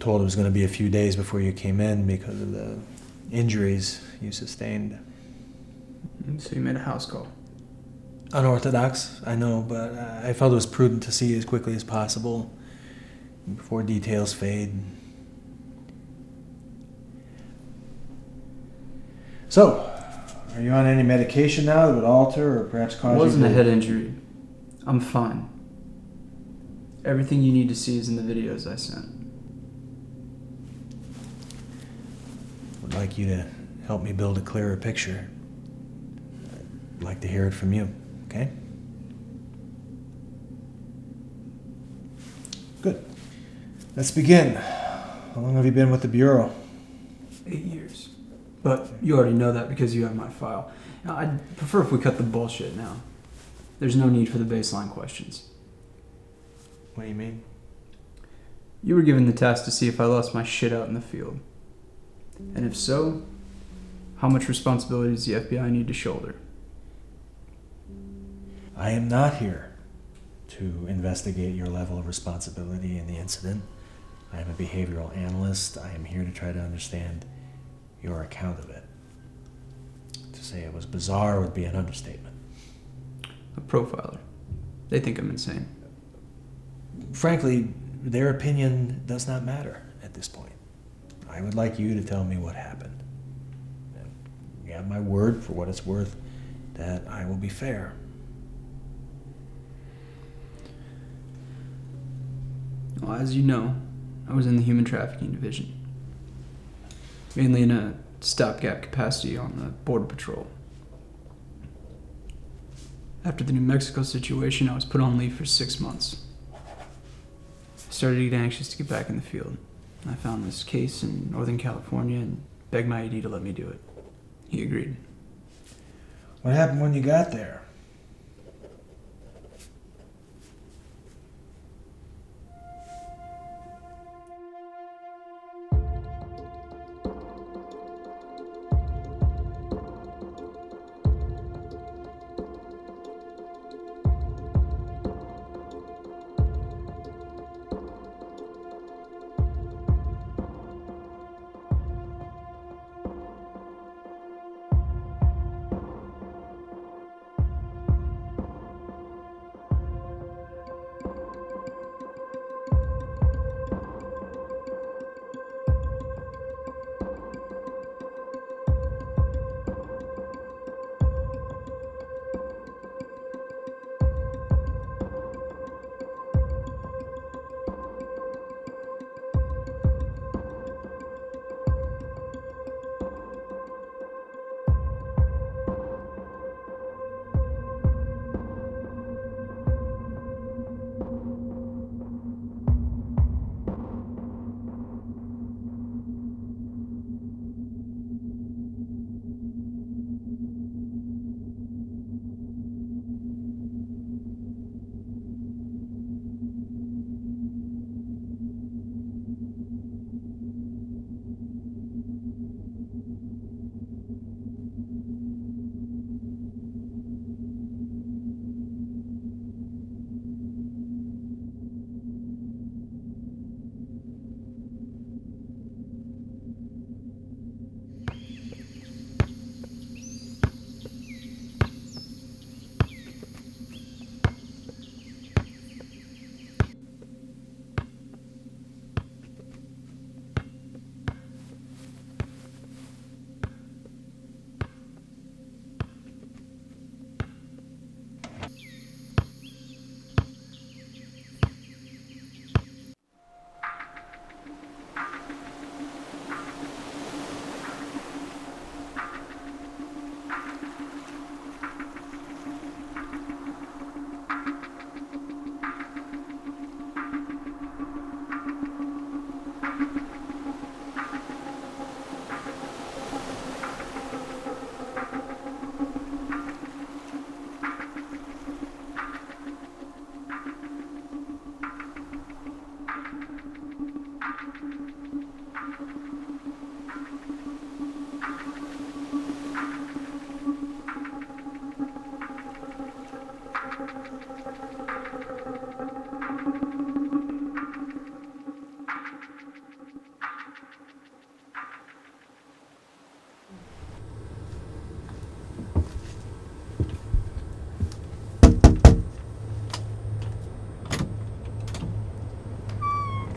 told it was going to be a few days before you came in because of the injuries you sustained. So you made a house call? Unorthodox, I know, but I felt it was prudent to see you as quickly as possible before details fade. So, are you on any medication now that would alter or perhaps cause you... It wasn't a head injury. I'm fine. Everything you need to see is in the videos I sent. Would like you to help me build a clearer picture. I'd like to hear it from you, okay? Good. Let's begin. How long have you been with the Bureau? 8 years. But you already know that because you have my file. Now, I'd prefer if we cut the bullshit now. There's no need for the baseline questions. What do you mean? You were given the task to see if I lost my shit out in the field. And if so, how much responsibility does the FBI need to shoulder? I am not here to investigate your level of responsibility in the incident. I am a behavioral analyst. I am here to try to understand your account of it. To say it was bizarre would be an understatement. A profiler. They think I'm insane. Frankly, their opinion does not matter at this point. I would like you to tell me what happened. You have my word, for what it's worth, that I will be fair. Well, as you know, I was in the human trafficking division. Mainly in a stopgap capacity on the Border Patrol. After the New Mexico situation, I was put on leave for 6 months. I started to get anxious to get back in the field. I found this case in Northern California and begged my AD to let me do it. He agreed. What happened when you got there?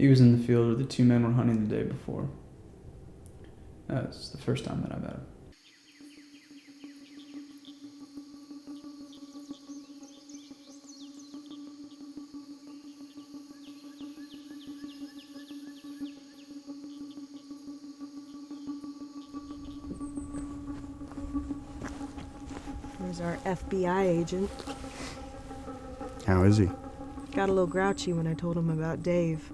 He was in the field where the two men were hunting the day before. That's the first time that I met him. There's our FBI agent. How is he? Got a little grouchy when I told him about Dave.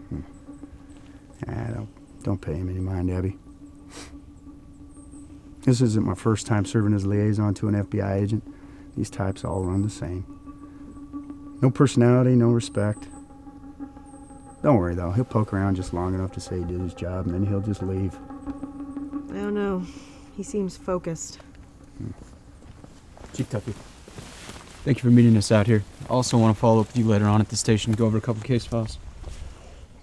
Don't pay him any mind, Abby. This isn't my first time serving as liaison to an FBI agent. These types all run the same. No personality, no respect. Don't worry, though. He'll poke around just long enough to say he did his job, and then he'll just leave. I don't know. He seems focused. Chief Tucky. Thank you for meeting us out here. I also want to follow up with you later on at the station to go over a couple case files.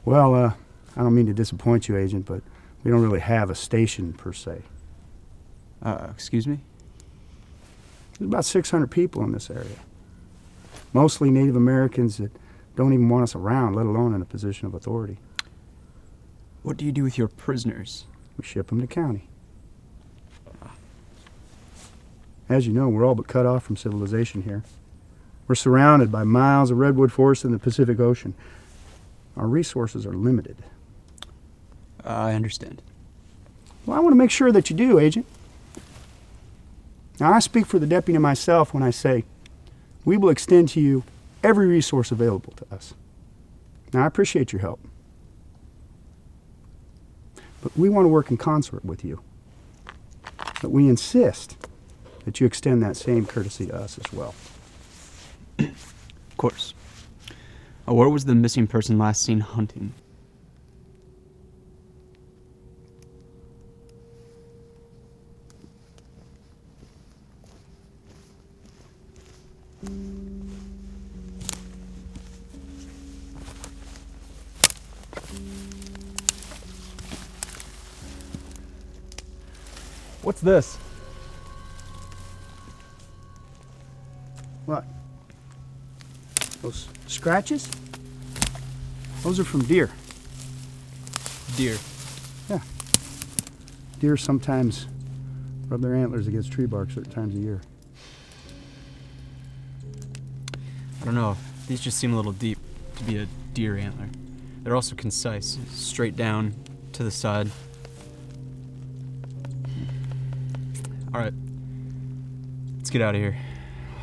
Well, I don't mean to disappoint you, Agent, but we don't really have a station, per se. Excuse me? There's about 600 people in this area. Mostly Native Americans that don't even want us around, let alone in a position of authority. What do you do with your prisoners? We ship them to county. As you know, we're all but cut off from civilization here. We're surrounded by miles of redwood forest in the Pacific Ocean. Our resources are limited. I understand. Well, I want to make sure that you do, Agent. Now, I speak for the deputy and myself when I say we will extend to you every resource available to us. Now, I appreciate your help. But we want to work in concert with you. But we insist that you extend that same courtesy to us as well. Of course. Where was the missing person last seen hunting? What's this? What? Those scratches? Those are from deer. Deer. Yeah. Deer sometimes rub their antlers against tree bark certain times of year. I don't know. These just seem a little deep to be a deer antler. They're also concise, straight down to the side. All right, let's get out of here.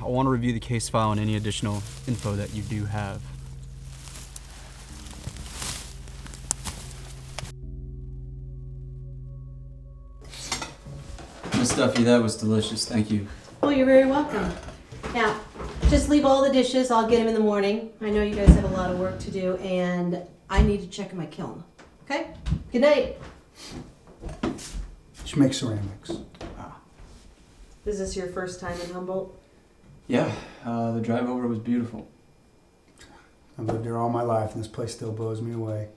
I want to review the case file and any additional info that you do have. Miss Duffy, that was delicious. Thank you. Oh, you're very welcome. Now, just leave all the dishes. I'll get them in the morning. I know you guys have a lot of work to do, and I need to check in my kiln. Okay? Good night. She makes ceramics. Is this your first time in Humboldt? Yeah, the drive over was beautiful. I've lived here all my life, and this place still blows me away.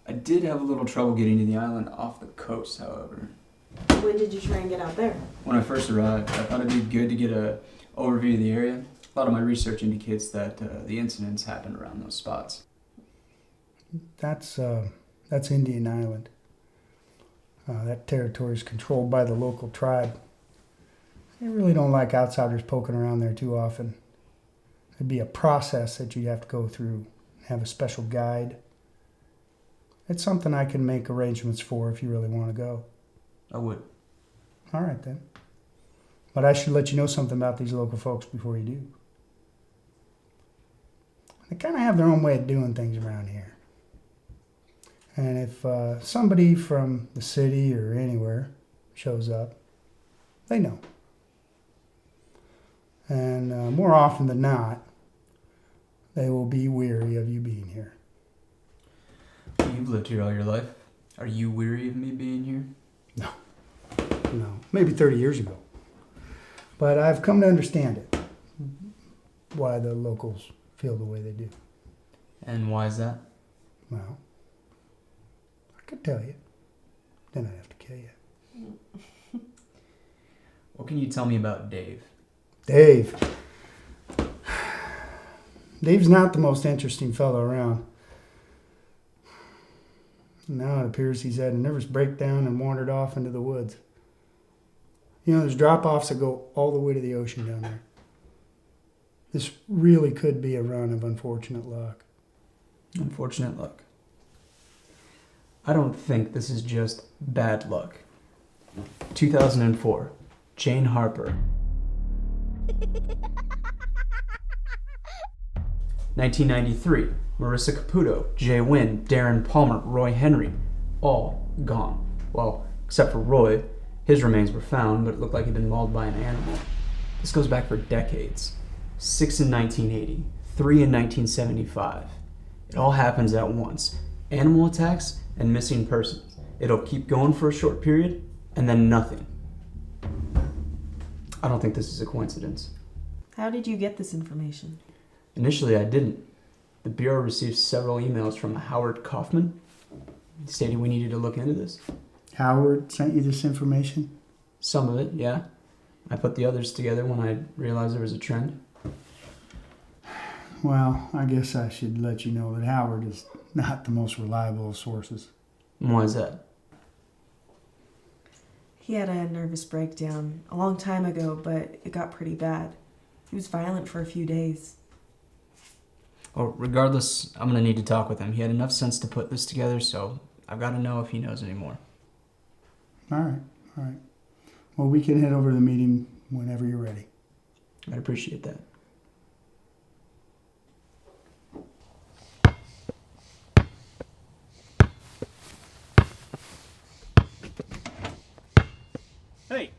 I did have a little trouble getting to the island off the coast, however. When did you try and get out there? When I first arrived, I thought it'd be good to get an overview of the area. A lot of my research indicates that the incidents happened around those spots. That's Indian Island. That territory is controlled by the local tribe. They really don't like outsiders poking around there too often. It'd be a process that you'd have to go through, have a special guide. It's something I can make arrangements for if you really want to go. I would. All right, then. But I should let you know something about these local folks before you do. They kind of have their own way of doing things around here. And if somebody from the city or anywhere shows up, they know. And more often than not, they will be weary of you being here. You've lived here all your life. Are you weary of me being here? No, maybe 30 years ago. But I've come to understand it, why the locals feel the way they do. And why is that? Well, I could tell you. Then I'd have to kill you. What can you tell me about Dave? Dave. Dave's not the most interesting fellow around. Now it appears he's had a nervous breakdown and wandered off into the woods. You know, there's drop-offs that go all the way to the ocean down there. This really could be a run of unfortunate luck. Unfortunate luck. I don't think this is just bad luck. 2004, Jane Harper. 1993, Marissa Caputo, Jay Wynn, Darren Palmer, Roy Henry, all gone. Well, except for Roy. His remains were found, but it looked like he'd been mauled by an animal. This goes back for decades. 6 in 1980, 3 in 1975. It all happens at once. Animal attacks and missing persons. It'll keep going for a short period, and then nothing. I don't think this is a coincidence. How did you get this information? Initially, I didn't. The Bureau received several emails from Howard Kaufman stating we needed to look into this. Howard sent you this information? Some of it, yeah. I put the others together when I realized there was a trend. Well, I guess I should let you know that Howard is not the most reliable of sources. And why is that? He had a nervous breakdown a long time ago, but it got pretty bad. He was violent for a few days. Well, regardless, I'm going to need to talk with him. He had enough sense to put this together, so I've got to know if he knows anymore. All right. Well, we can head over to the meeting whenever you're ready. I'd appreciate that. Hey!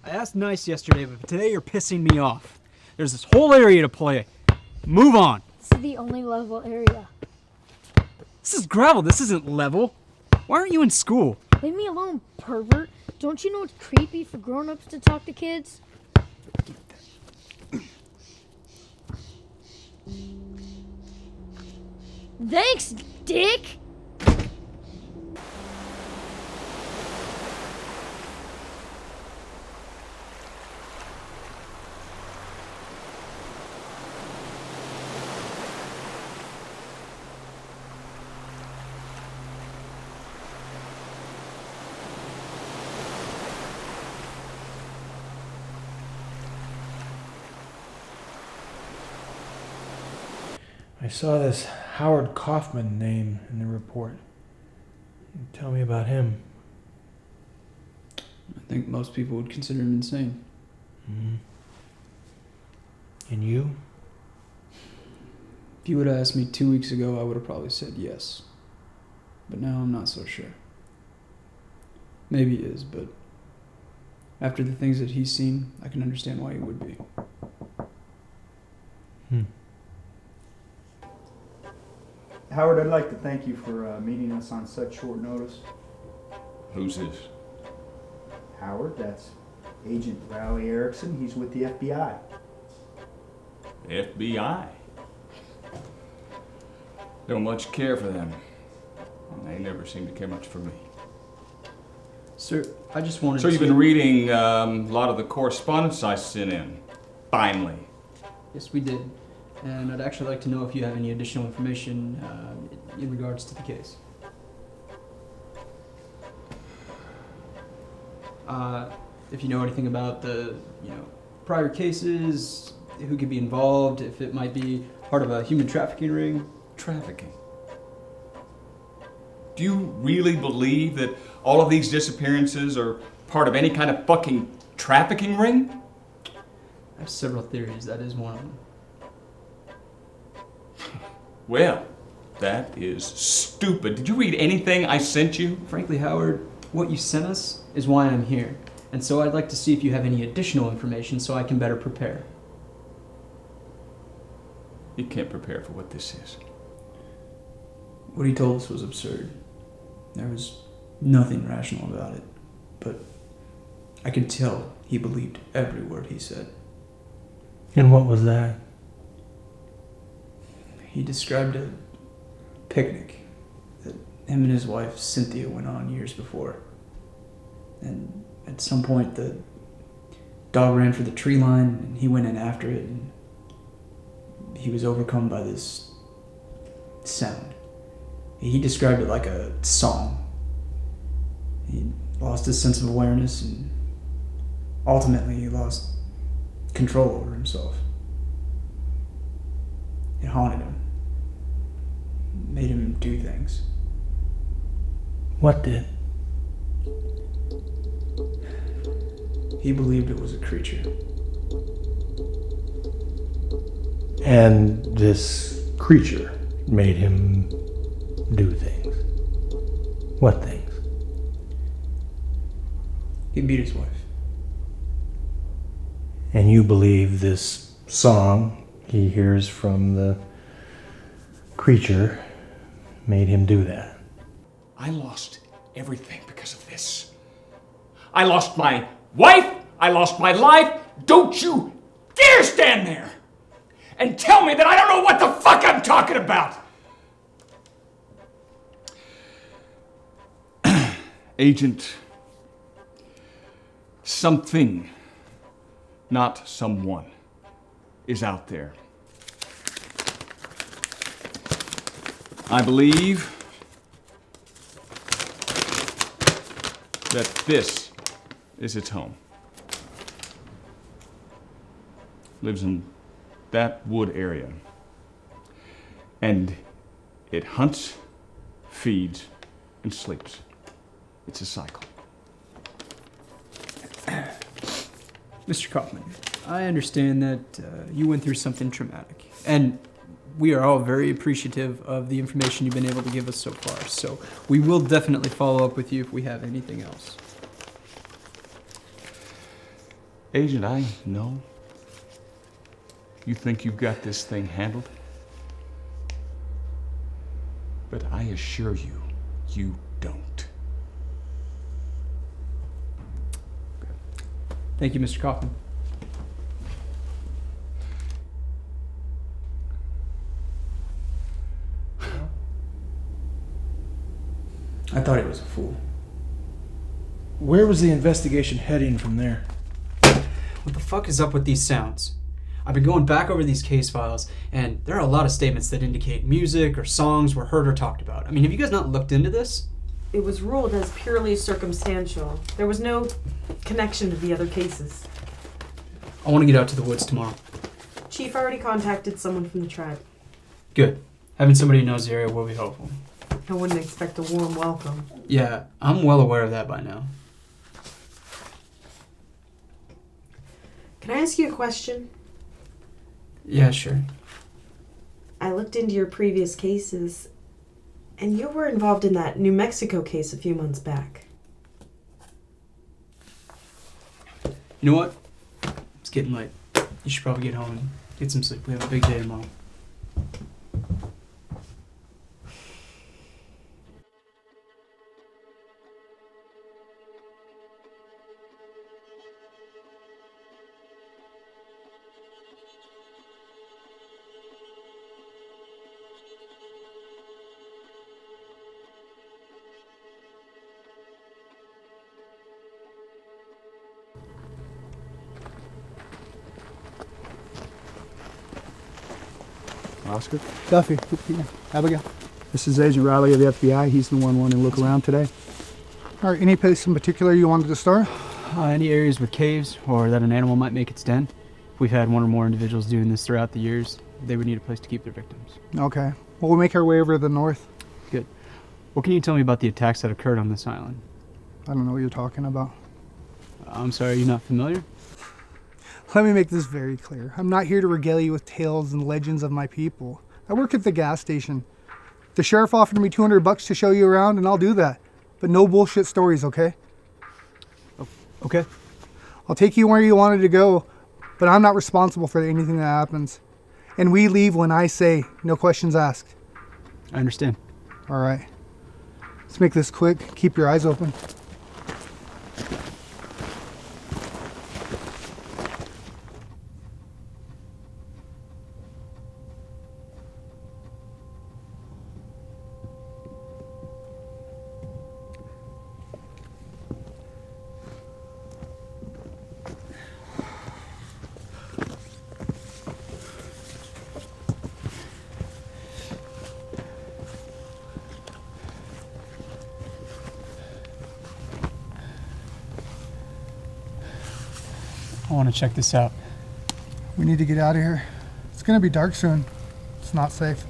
I asked nice yesterday, but today you're pissing me off. There's this whole area to play. Move on. This is the only level area. This is gravel. This isn't level. Why aren't you in school? Leave me alone, pervert. Don't you know it's creepy for grown-ups to talk to kids? Thanks, dick! I saw this Howard Kaufman name in the report. Tell me about him. I think most people would consider him insane. Mm-hmm. And you? If you would have asked me 2 weeks ago, I would have probably said yes. But now I'm not so sure. Maybe he is, but after the things that he's seen, I can understand why he would be. Howard, I'd like to thank you for meeting us on such short notice. Who's this? Howard, that's Agent Raleigh Erickson. He's with the FBI. FBI? Don't much care for them. They never seem to care much for me. Sir, I just wanted to... So you've been reading a lot of the correspondence I sent in, finally. Yes, we did. And I'd actually like to know if you have any additional information in regards to the case. If you know anything about the, prior cases, who could be involved, if it might be part of a human trafficking ring. Trafficking? Do you really believe that all of these disappearances are part of any kind of fucking trafficking ring? I have several theories. That is one of them. Well, that is stupid. Did you read anything I sent you? Frankly, Howard, what you sent us is why I'm here. And so I'd like to see if you have any additional information so I can better prepare. You can't prepare for what this is. What he told us was absurd. There was nothing rational about it. But I could tell he believed every word he said. And what was that? He described a picnic that him and his wife Cynthia went on years before. And at some point the dog ran for the tree line and he went in after it and he was overcome by this sound. He described it like a song. He lost his sense of awareness and ultimately he lost control over himself. It haunted him. Made him do things. What did? He believed it was a creature. And this creature made him do things. What things? He beat his wife. And you believe this song he hears from the creature made him do that? I lost everything because of this. I lost my wife. I lost my life. Don't you dare stand there and tell me that I don't know what the fuck I'm talking about. Agent, something, not someone, is out there. I believe that this is its home. Lives in that wood area. And it hunts, feeds, and sleeps. It's a cycle. Mr. Kaufman, I understand that you went through something traumatic, and we are all very appreciative of the information you've been able to give us so far, so we will definitely follow up with you if we have anything else. Agent, I know you think you've got this thing handled, but I assure you, you don't. Thank you, Mr. Kaufman. I thought he was a fool. Where was the investigation heading from there? What the fuck is up with these sounds? I've been going back over these case files, and there are a lot of statements that indicate music or songs were heard or talked about. I mean, have you guys not looked into this? It was ruled as purely circumstantial. There was no connection to the other cases. I want to get out to the woods tomorrow. Chief already contacted someone from the tribe. Good. Having somebody who knows the area will be helpful. I wouldn't expect a warm welcome. Yeah, I'm well aware of that by now. Can I ask you a question? Yeah, sure. I looked into your previous cases, and you were involved in that New Mexico case a few months back. You know what? It's getting late. You should probably get home and get some sleep. We have a big day tomorrow. Oscar? Duffy, Abigail. This is Agent Raleigh of the FBI. He's the one wanting to look around today. All right, any place in particular you wanted to start? Any areas with caves or that an animal might make its den? We've had one or more individuals doing this throughout the years. They would need a place to keep their victims. Okay. Well, we'll make our way over to the north. Good. What can you tell me about the attacks that occurred on this island? I don't know what you're talking about. I'm sorry, you're not familiar? Let me make this very clear. I'm not here to regale you with tales and legends of my people. I work at the gas station. The sheriff offered me $200 to show you around, and I'll do that. But no bullshit stories, okay? Okay. I'll take you where you wanted to go, but I'm not responsible for anything that happens. And we leave when I say, no questions asked. I understand. All right. Let's make this quick. Keep your eyes open. I want to check this out. We need to get out of here. It's gonna be dark soon. It's not safe.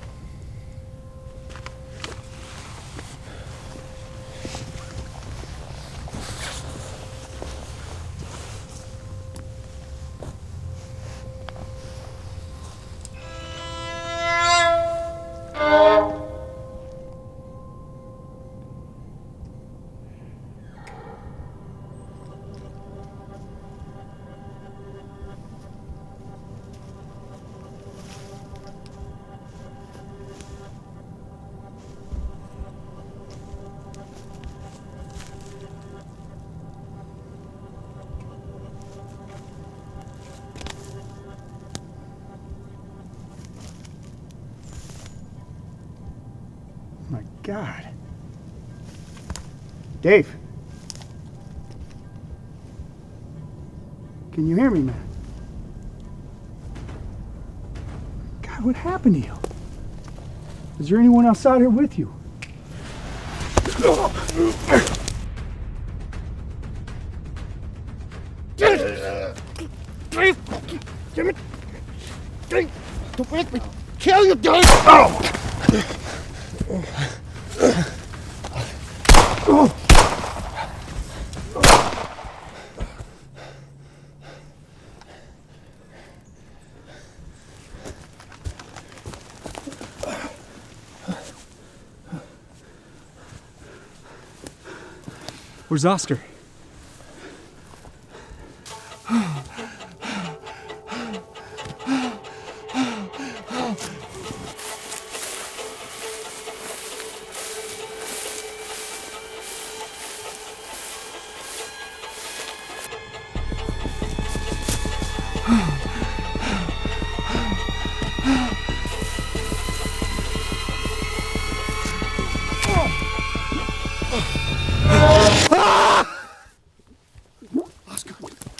My God. Dave. Can you hear me, man? God, what happened to you? Is there anyone else out here with you? Dave! Damn it! Dave! Don't make me kill you, Dave! Oh! Where's Oscar?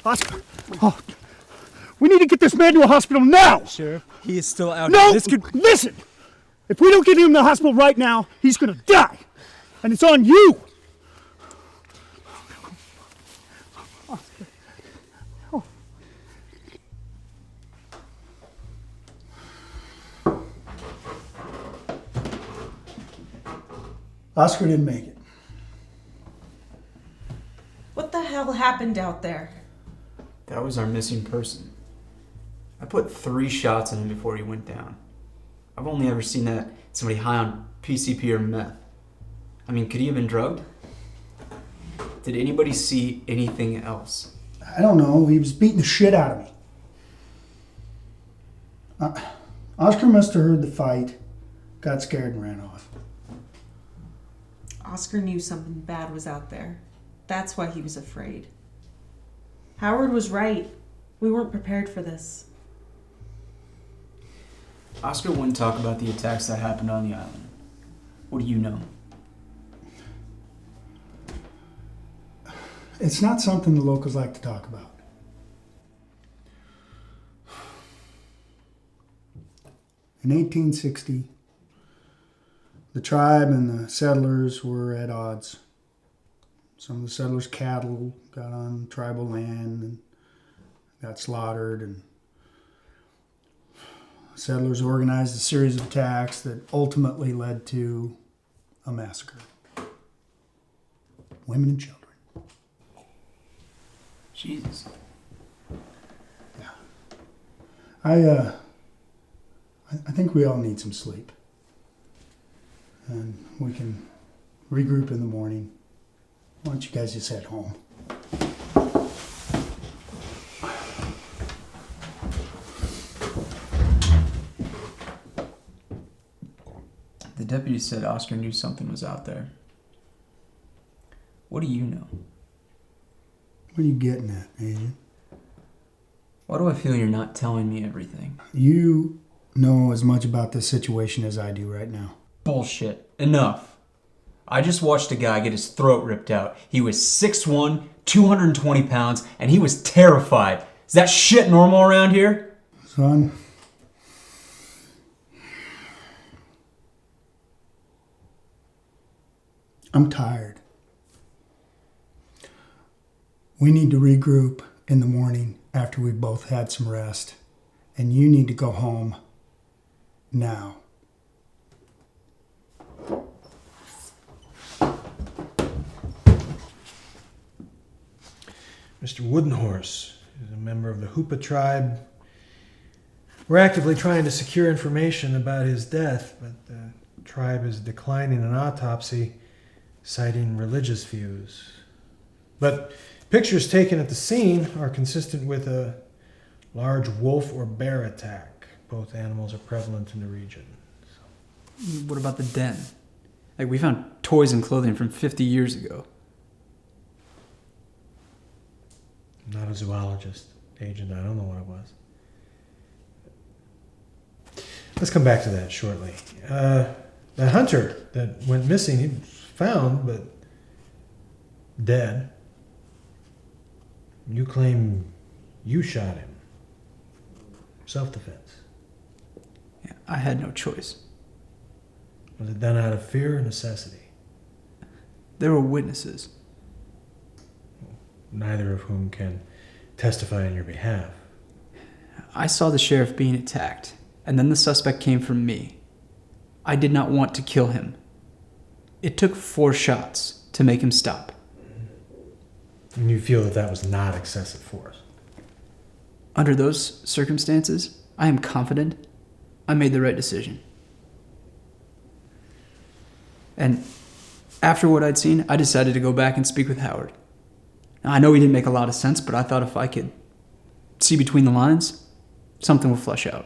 Oscar! Oh, we need to get this man to a hospital now! Sheriff, he is still out No! here. This could... Listen! If we don't get him to the hospital right now, he's gonna die! And it's on you! Oscar. Oh. Oscar didn't make it. What the hell happened out there? That was our missing person. I put 3 shots in him before he went down. I've only ever seen that somebody high on PCP or meth. I mean, could he have been drugged? Did anybody see anything else? I don't know. He was beating the shit out of me. Oscar must have heard the fight, got scared and ran off. Oscar knew something bad was out there. That's why he was afraid. Howard was right. We weren't prepared for this. Oscar wouldn't talk about the attacks that happened on the island. What do you know? It's not something the locals like to talk about. In 1860, the tribe and the settlers were at odds. Some of the settlers' cattle got on tribal land and got slaughtered, and settlers organized a series of attacks that ultimately led to a massacre. Women and children. Jesus. Yeah. I think we all need some sleep. And we can regroup in the morning. Why don't you guys just head home? The deputy said Oscar knew something was out there. What do you know? What are you getting at, Agent? Why do I feel you're not telling me everything? You know as much about this situation as I do right now. Bullshit. Enough. I just watched a guy get his throat ripped out. He was 6'1", 220 pounds, and he was terrified. Is that shit normal around here? Son, I'm tired. We need to regroup in the morning after we've both had some rest. And you need to go home now. Mr. Woodenhorse is a member of the Hoopa tribe. We're actively trying to secure information about his death, but the tribe is declining an autopsy, citing religious views. But pictures taken at the scene are consistent with a large wolf or bear attack. Both animals are prevalent in the region. What about the den? Like, we found toys and clothing from 50 years ago. I'm not a zoologist, Agent. I don't know what it was. Let's come back to that shortly. The hunter that went missing, he was found, but dead. You claim you shot him. Self-defense. Yeah, I had no choice. Was it done out of fear or necessity? There were witnesses. Neither of whom can testify on your behalf. I saw the sheriff being attacked, and then the suspect came for me. I did not want to kill him. It took 4 shots to make him stop. And you feel that was not excessive force? Under those circumstances, I am confident I made the right decision. And after what I'd seen, I decided to go back and speak with Howard. Now, I know he didn't make a lot of sense, but I thought if I could see between the lines, something will flesh out.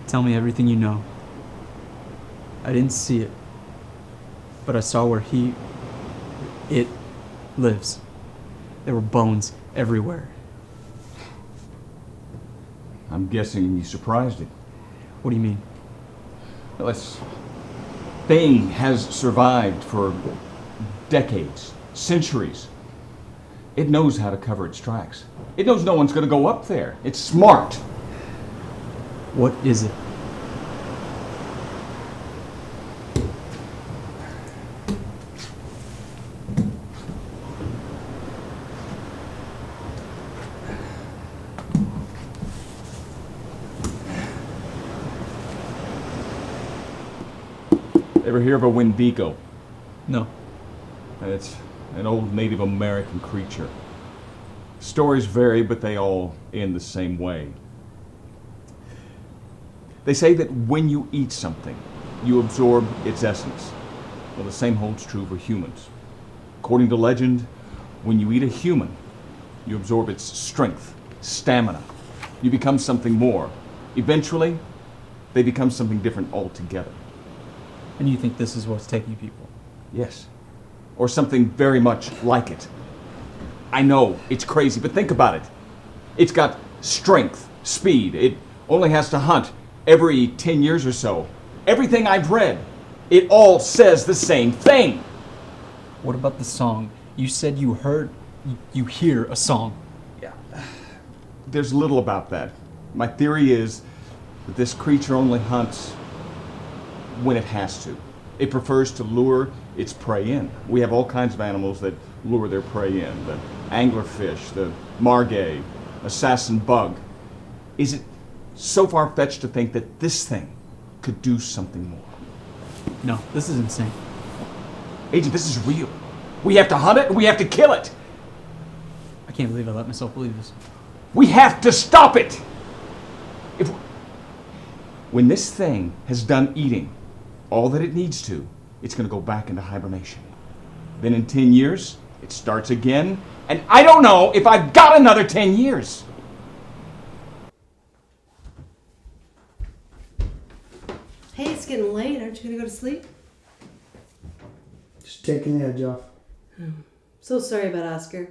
Tell me everything you know. I didn't see it, but I saw where it lives. There were bones everywhere. I'm guessing you surprised it. What do you mean? Well, this thing has survived for decades, centuries. It knows how to cover its tracks. It knows no one's going to go up there. It's smart. What is it? Ever hear of a Wendigo? No. It's an old Native American creature. Stories vary, but they all end the same way. They say that when you eat something, you absorb its essence. Well, the same holds true for humans. According to legend, when you eat a human, you absorb its strength, stamina. You become something more. Eventually, they become something different altogether. And you think this is what's taking people? Yes. Or something very much like it. I know, it's crazy, but think about it. It's got strength, speed. It only has to hunt every 10 years or so. Everything I've read, it all says the same thing. What about the song? You said you hear a song. Yeah. There's little about that. My theory is that this creature only hunts when it has to. It prefers to lure its prey in. We have all kinds of animals that lure their prey in. The anglerfish, the margay, assassin bug. Is it so far-fetched to think that this thing could do something more? No, this is insane. Agent, this is real. We have to hunt it and we have to kill it. I can't believe I let myself believe this. We have to stop it! When this thing has done eating all that it needs to, it's going to go back into hibernation. Then in 10 years, it starts again, and I don't know if I've got another 10 years. Hey, it's getting late. Aren't you gonna go to sleep? Just taking the edge off. So sorry about Oscar.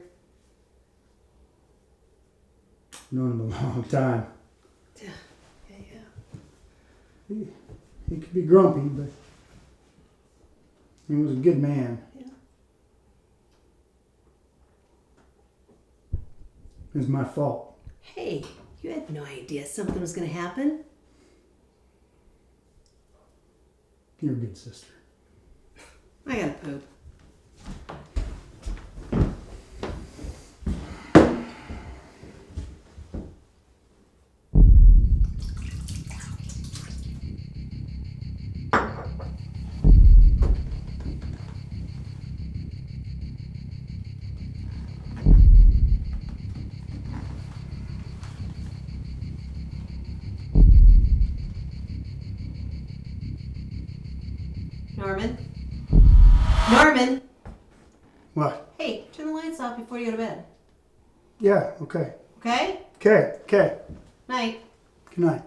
Known him a long time. Yeah. He could be grumpy, but he was a good man. Yeah. It was my fault. Hey, you had no idea something was gonna happen. You're a good sister. I gotta poop. Norman! What? Hey, turn the lights off before you go to bed. Yeah, okay. Okay? Okay. Night. Good night.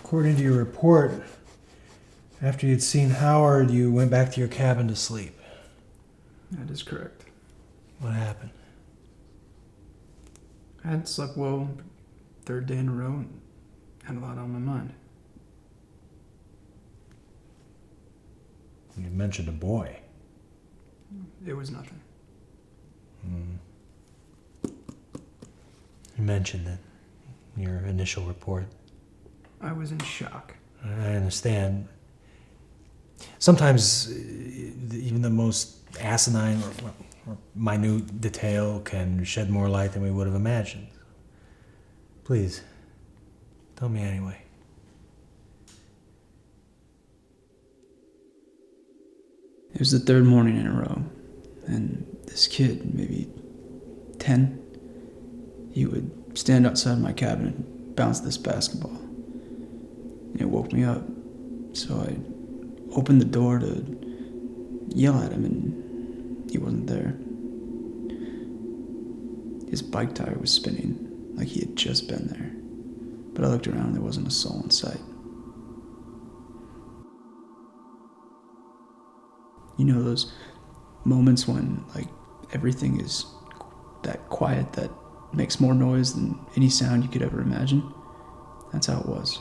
According to your report, after you'd seen Howard, you went back to your cabin to sleep. That is correct. What happened? I hadn't slept well, third day in a row, and had a lot on my mind. You mentioned a boy. It was nothing. You mentioned it in your initial report. I was in shock. I understand. Sometimes even the most asinine or minute detail can shed more light than we would have imagined. Please, tell me anyway. It was the third morning in a row, and this kid, maybe 10, he would stand outside my cabin and bounce this basketball. And it woke me up, so I opened the door to yell at him, and he wasn't there. His bike tire was spinning like he had just been there, but I looked around and there wasn't a soul in sight. You know those moments when, like, everything is that quiet that makes more noise than any sound you could ever imagine? That's how it was.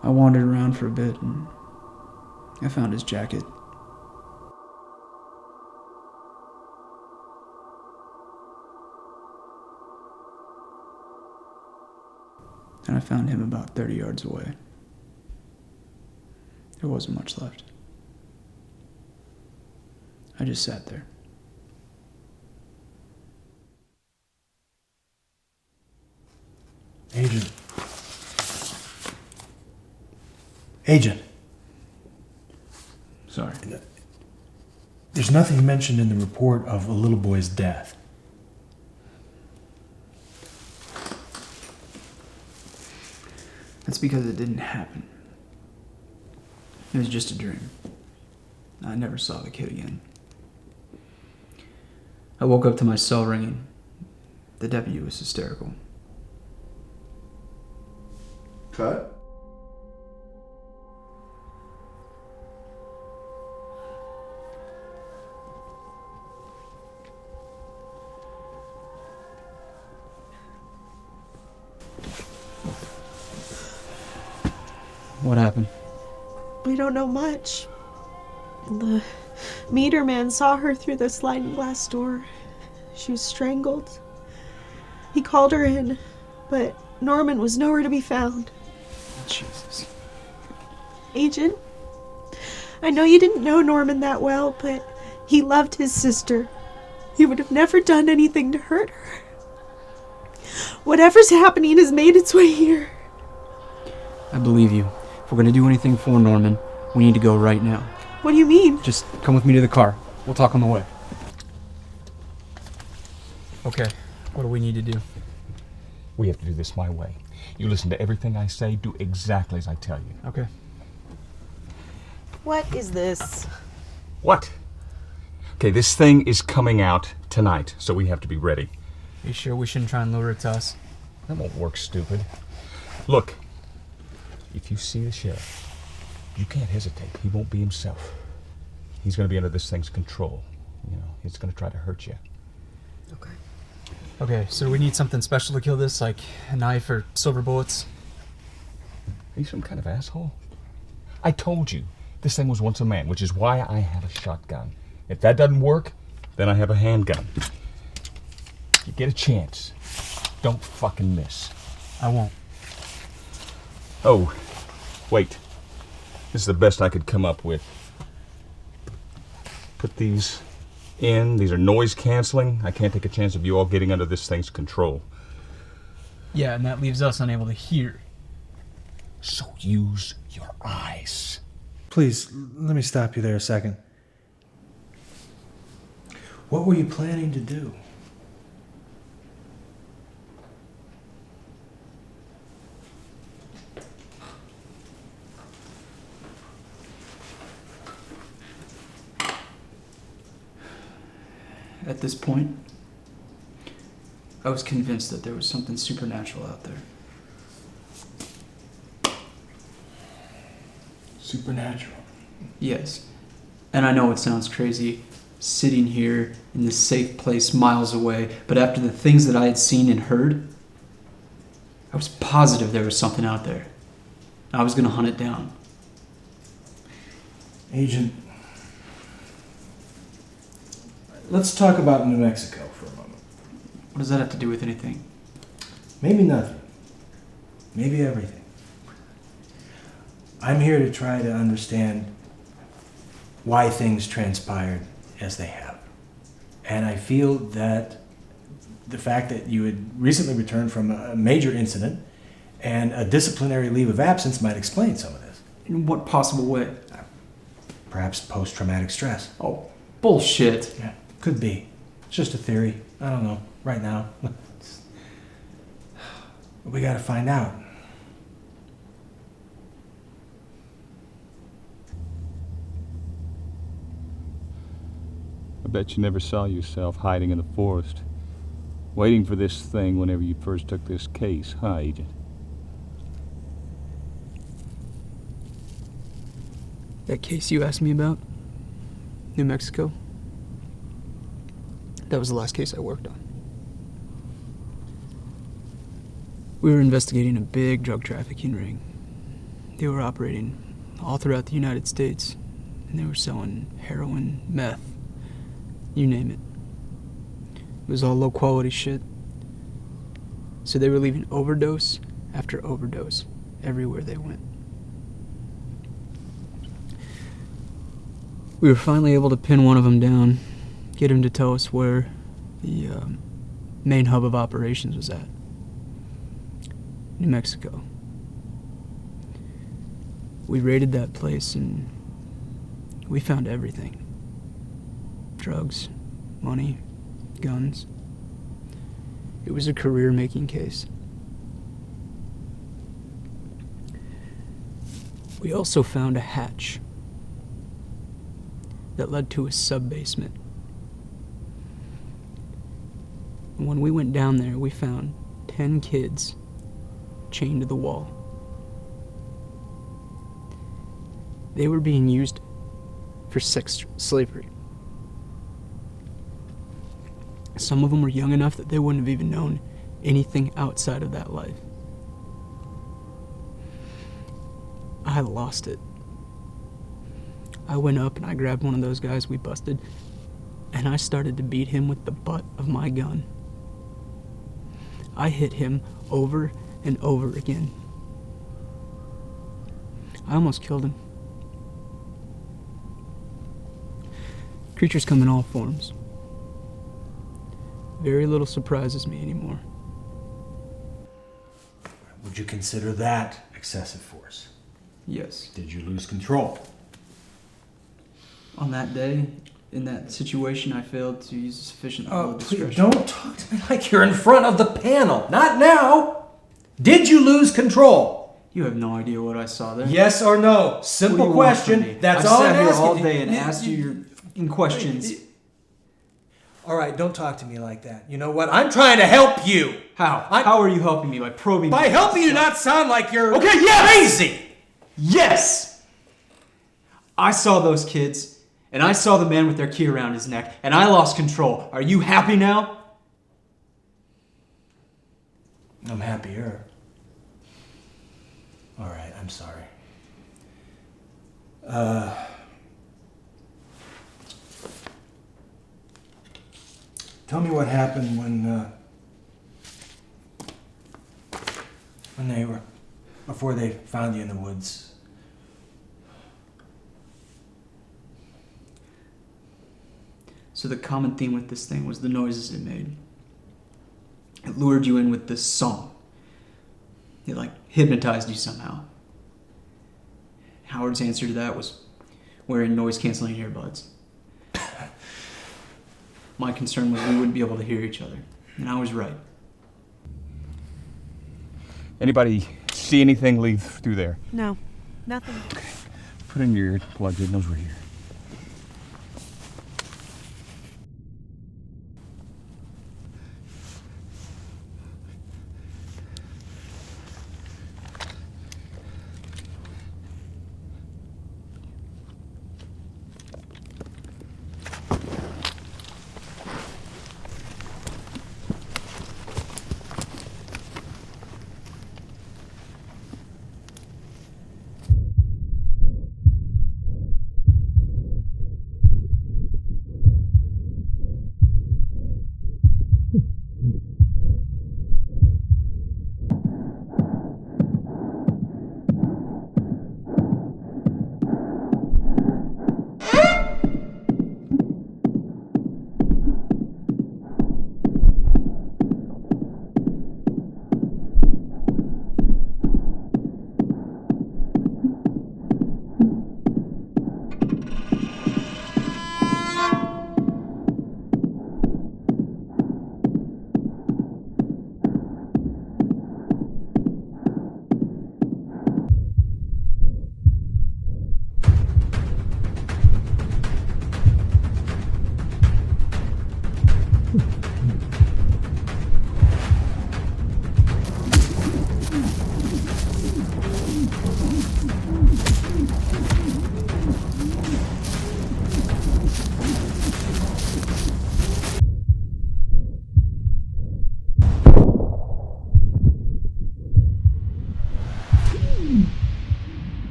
I wandered around for a bit and I found his jacket. And I found him about 30 yards away. There wasn't much left. I just sat there. Agent. Sorry. There's nothing mentioned in the report of a little boy's death. That's because it didn't happen. It was just a dream. I never saw the kid again. I woke up to my cell ringing. The deputy was hysterical. Cut? What happened? We don't know much. The meter man saw her through the sliding glass door. She was strangled. He called her in, but Norman was nowhere to be found. Jesus. Agent, I know you didn't know Norman that well, but he loved his sister. He would have never done anything to hurt her. Whatever's happening has made its way here. I believe you. If we're gonna do anything for Norman, we need to go right now. What do you mean? Just come with me to the car. We'll talk on the way. Okay, what do we need to do? We have to do this my way. You listen to everything I say, do exactly as I tell you. Okay. What is this? What? Okay, this thing is coming out tonight, so we have to be ready. You sure we shouldn't try and lure it to us? That won't work, stupid. Look, if you see the sheriff, you can't hesitate. He won't be himself. He's going to be under this thing's control. You know, he's going to try to hurt you. Okay. Okay, so we need something special to kill this, like a knife or silver bullets? Are you some kind of asshole? I told you, this thing was once a man, which is why I have a shotgun. If that doesn't work, then I have a handgun. get a chance, don't fucking miss. I won't. Oh, wait. This is the best I could come up with. Put these in. These are noise canceling. I can't take a chance of you all getting under this thing's control. Yeah, and that leaves us unable to hear. So use your eyes. Please, let me stop you there a second. What were you planning to do? At this point, I was convinced that there was something supernatural out there. Supernatural. Yes. And I know it sounds crazy, sitting here in this safe place miles away, but after the things that I had seen and heard, I was positive there was something out there. I was going to hunt it down. Agent, let's talk about New Mexico for a moment. What does that have to do with anything? Maybe nothing. Maybe everything. I'm here to try to understand why things transpired as they have. And I feel that the fact that you had recently returned from a major incident and a disciplinary leave of absence might explain some of this. In what possible way? Perhaps post-traumatic stress. Oh, bullshit. Yeah, could be. It's just a theory. I don't know. Right now. We gotta find out. I bet you never saw yourself hiding in the forest, waiting for this thing whenever you first took this case, huh, Agent? That case you asked me about? New Mexico? That was the last case I worked on. We were investigating a big drug trafficking ring. They were operating all throughout the United States, and they were selling heroin, meth, you name it. It was all low quality shit. So they were leaving overdose after overdose everywhere they went. We were finally able to pin one of them down, get him to tell us where the main hub of operations was at. New Mexico. We raided that place and we found everything. Drugs, money, guns. It was a career-making case. We also found a hatch that led to a sub-basement. And when we went down there, we found 10 kids chained to the wall. They were being used for sex slavery. Some of them were young enough that they wouldn't have even known anything outside of that life. I lost it. I went up and I grabbed one of those guys we busted, and I started to beat him with the butt of my gun. I hit him over and over again. I almost killed him. Creatures come in all forms. Very little surprises me anymore. Would you consider that excessive force? Yes. Did you lose control? On that day, in that situation, I failed to use a sufficient level of discretion. Please don't talk to me like you're in front of the panel. Not now. Did you lose control? You have no idea what I saw there. Yes or no? Simple question. That's all I'm asking. I sat here asking. all day and asked you your questions. All right, don't talk to me like that. You know what? I'm trying to help you. How? How are you helping me? By probing By me? helping you not sound like you're Okay, yes! crazy. Yes! I saw those kids, and I saw the man with their key around his neck, and I lost control. Are you happy now? I'm happier. All right, I'm sorry. Tell me what happened when Before they found you in the woods. So the common theme with this thing was the noises it made. It lured you in with this song. It like hypnotized you somehow. Howard's answer to that was wearing noise-canceling earbuds. My concern was we wouldn't be able to hear each other, and I was right. Anybody see anything leave through there? No, nothing. Okay. Put in your earplugs. It knows we're here.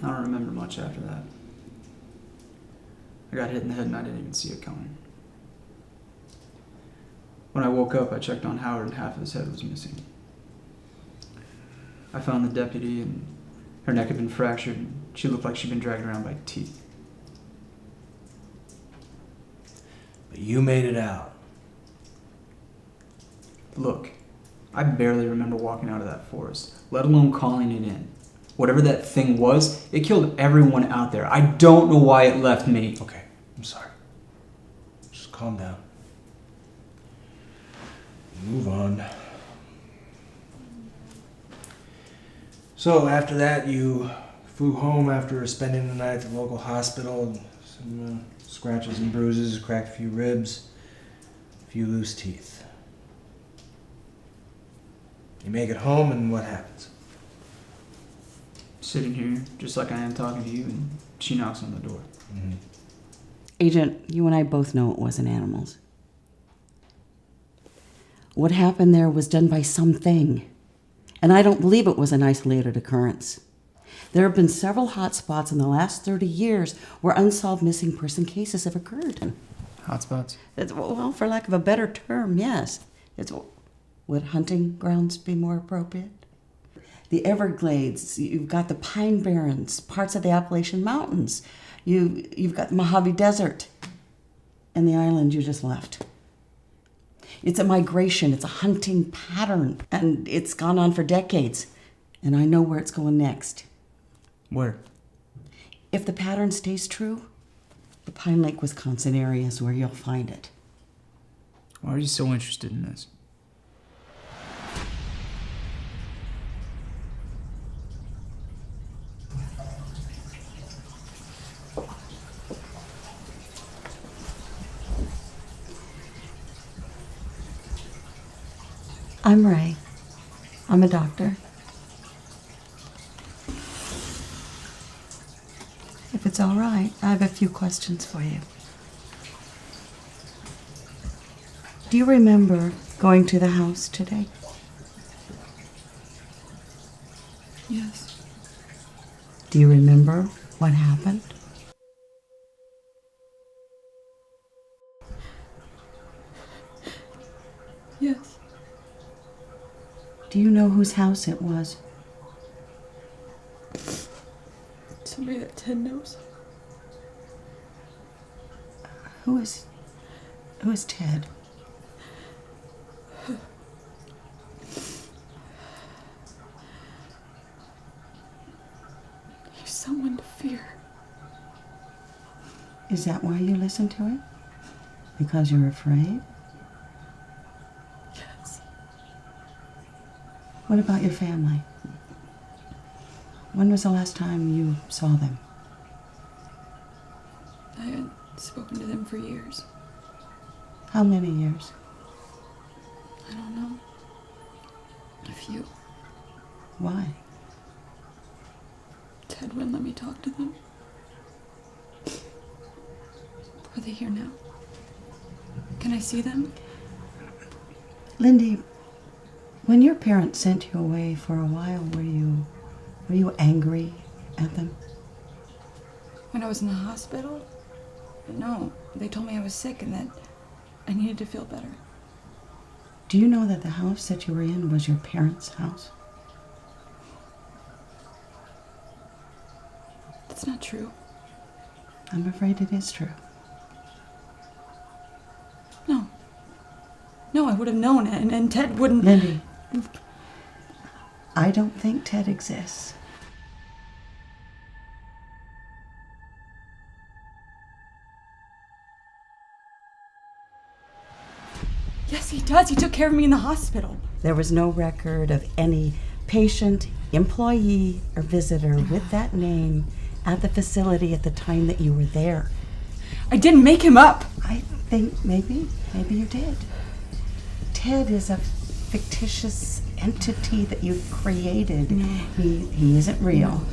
I don't remember much after that. I got hit in the head and I didn't even see it coming. When I woke up, I checked on Howard and half of his head was missing. I found the deputy and her neck had been fractured and she looked like she'd been dragged around by teeth. But you made it out. Look, I barely remember walking out of that forest, let alone calling it in. Whatever that thing was, it killed everyone out there. I don't know why it left me. Okay, I'm sorry. Just calm down. Move on. So after that, you flew home after spending the night at the local hospital. Some scratches and bruises, cracked a few ribs, a few loose teeth. You make it home, and what happens? Sitting here, just like I am talking to you, and she knocks on the door. Mm-hmm. Agent, you and I both know it wasn't animals. What happened there was done by something. And I don't believe it was an isolated occurrence. There have been several hot spots in the last 30 years where unsolved missing person cases have occurred. Hotspots? Well, for lack of a better term, yes. Would hunting grounds be more appropriate? The Everglades, you've got the Pine Barrens, parts of the Appalachian Mountains. You've got the Mojave Desert, and the island you just left. It's a migration, it's a hunting pattern, and it's gone on for decades. And I know where it's going next. Where? If the pattern stays true, The Pine Lake, Wisconsin area is where you'll find it. Why are you so interested in this? I'm Ray. I'm a doctor. If it's all right, I have a few questions for you. Do you remember going to the house today? Yes. Do you remember what happened? Yes. Do you know whose house it was? Somebody that Ted knows. Who is Ted? He's someone to fear. Is that why you listen to him? Because you're afraid? Yes. What about your family? When was the last time you saw them? I hadn't spoken to them for years. How many years? I don't know. A few. Why? Ted wouldn't let me talk to them. Are they here now? Can I see them? Lindy, when your parents sent you away for a while, were you angry at them? When I was in the hospital? No, they told me I was sick and that I needed to feel better. Do you know that the house that you were in was your parents' house? That's not true. I'm afraid it is true. No. No, I would have known it, and Ted wouldn't... Lindy, I don't think Ted exists. Yes, he does. He took care of me in the hospital. There was no record of any patient, employee, or visitor with that name at the facility at the time that you were there. I didn't make him up. I think maybe you did. Ted is a fictitious entity that you've created. No. He isn't real. No.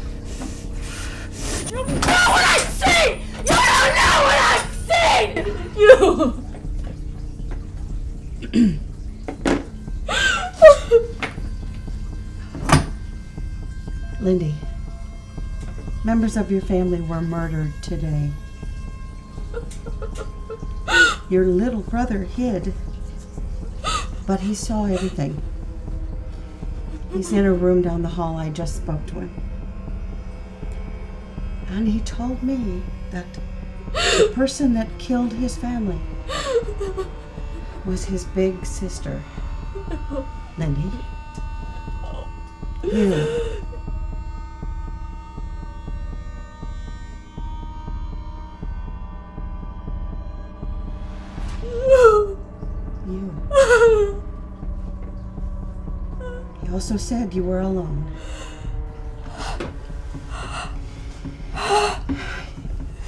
You don't know what I've seen! You don't know what I've seen! You! Lindy, members of your family were murdered today. Your little brother hid, but he saw everything. He's in a room down the hall. I just spoke to him. And he told me that the person that killed his family was his big sister. Lindy. You. He also said you were alone.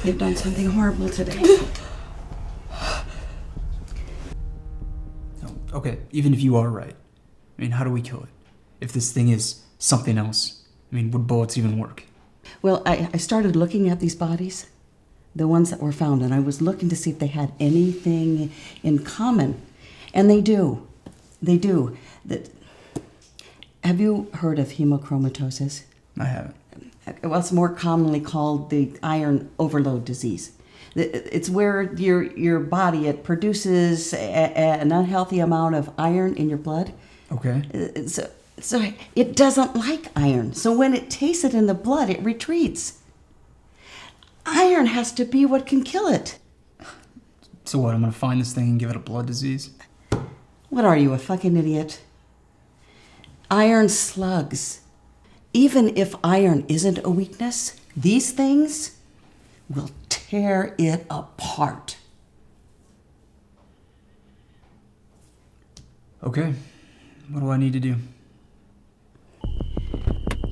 You've done something horrible today. Okay, even if you are right, I mean, how do we kill it? If this thing is something else, I mean, would bullets even work? Well, I started looking at these bodies, the ones that were found, and I was looking to see if they had anything in common. And they do. They do. Have you heard of hemochromatosis? I haven't. Well, it's more commonly called the iron overload disease. It's where your body, it produces an unhealthy amount of iron in your blood. Okay. So it doesn't like iron. So when it tastes it in the blood, it retreats. Iron has to be what can kill it. So what, I'm gonna find this thing and give it a blood disease? What are you, a fucking idiot? Iron slugs. Even if iron isn't a weakness, these things will tear tear it apart. Okay. What do I need to do?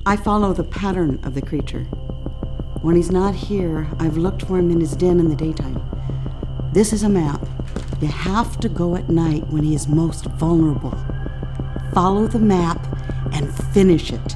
I follow the pattern of the creature. When he's not here, I've looked for him in his den in the daytime. This is a map. You have to go at night when he is most vulnerable. Follow the map and finish it.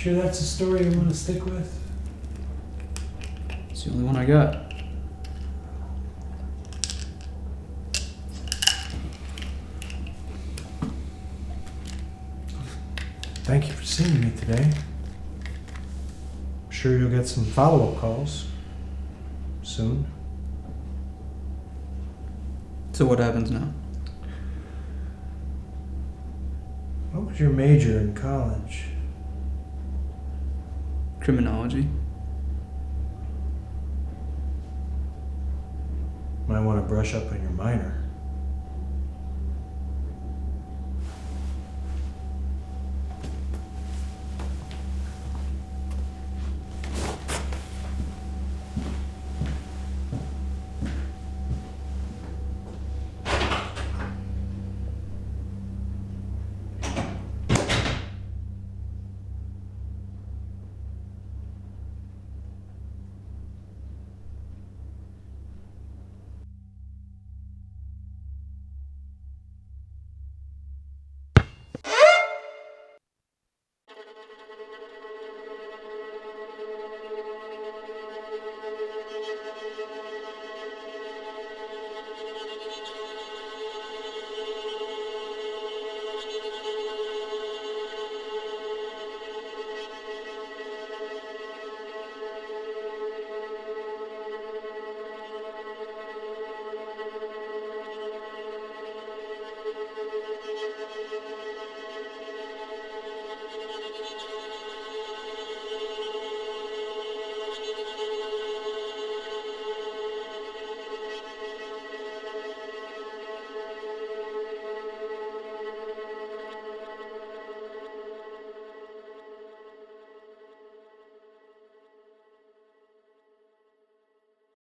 Sure that's a story you want to stick with? It's the only one I got. Thank you for seeing me today. I'm sure you'll get some follow-up calls soon. So what happens now? What was your major in college? Criminology. Might want to brush up on your minor.